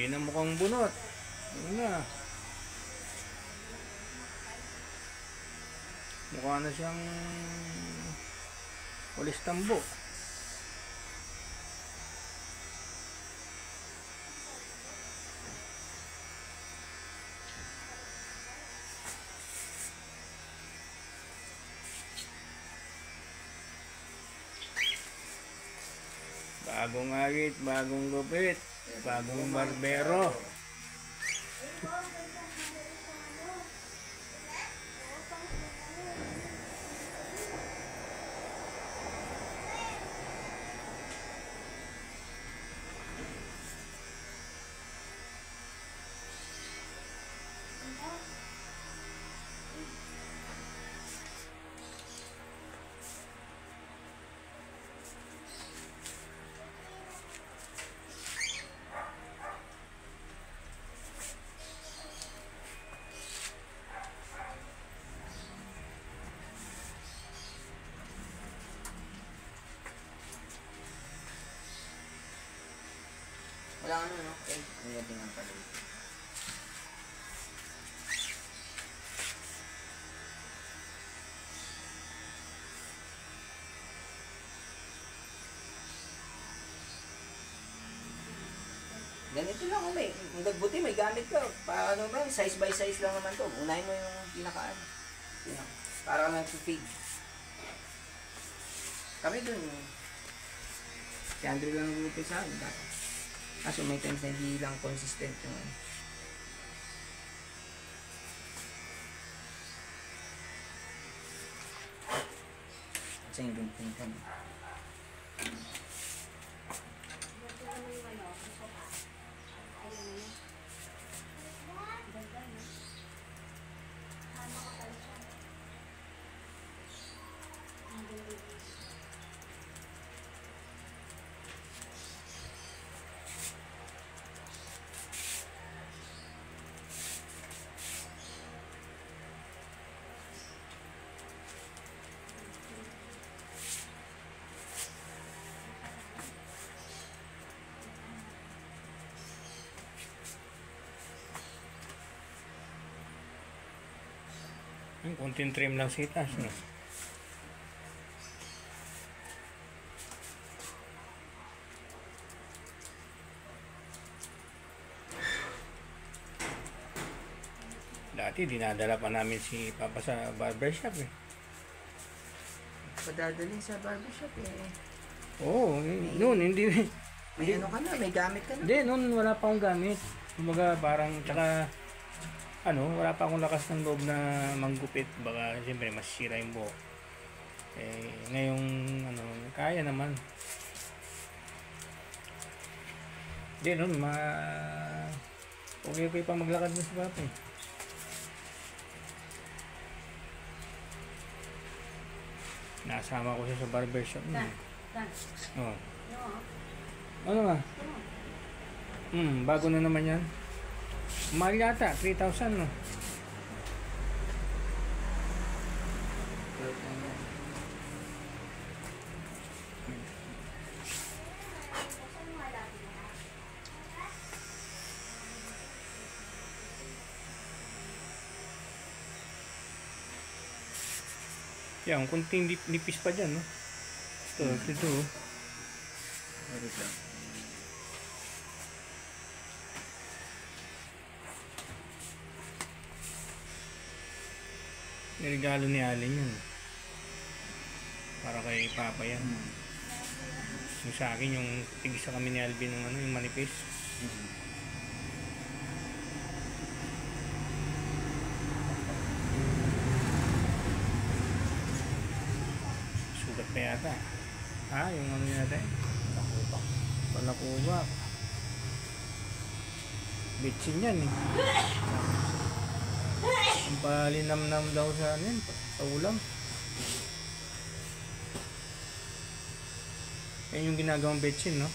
Hindi na mukhang bunot. Ano na. Mukha na siyang walis tambo. Bagong agit, bagong gupit, bagong barbero. Wala ano, no? Okay, tingnan pala ito. Ganito lang ako, may nagbuti, may gamit ka. Paano ba? Size by size lang naman to. Unahin mo yung pinakaan. Para lang to-feed. Kami dun. Si Andrew lang nagbuti sa akin. Kaso may times na hindi lang consistent yung ano. Kasi yung gunting kami. Konting trim lang sitas. No? Dati dinadala pa namin si Papa sa barbershop eh. Padadalhin sa barbershop eh. Oo, noon hindi. May ano ka na, may gamit ka na. Hindi, noon wala pa akong gamit. Kumbaga parang, tsaka, wala pa akong lakas ng loob na manggupit. Baka, siyempre, masisira yung buhok. Eh, ngayong, kaya naman. Hindi, noon, okay pa maglakad na sa Papa eh. Nasama ko siya sa barbershop niya. Oo. Ano nga? Bago na naman yan. Mahal yata, 3,000 no? Yan, kunting nipis pa dyan, no? Ito. Regalo ni Alin yun. Para kay Papa yan. Yung sa akin, yung tigisa kami ni Alvin ng yung manipis. Sugat pa yata. Yung yata eh. Palakubak. Bitsin yan eh. Ang palinamnam daw sa sa ulam. Yan yung ginagawang betsin, no?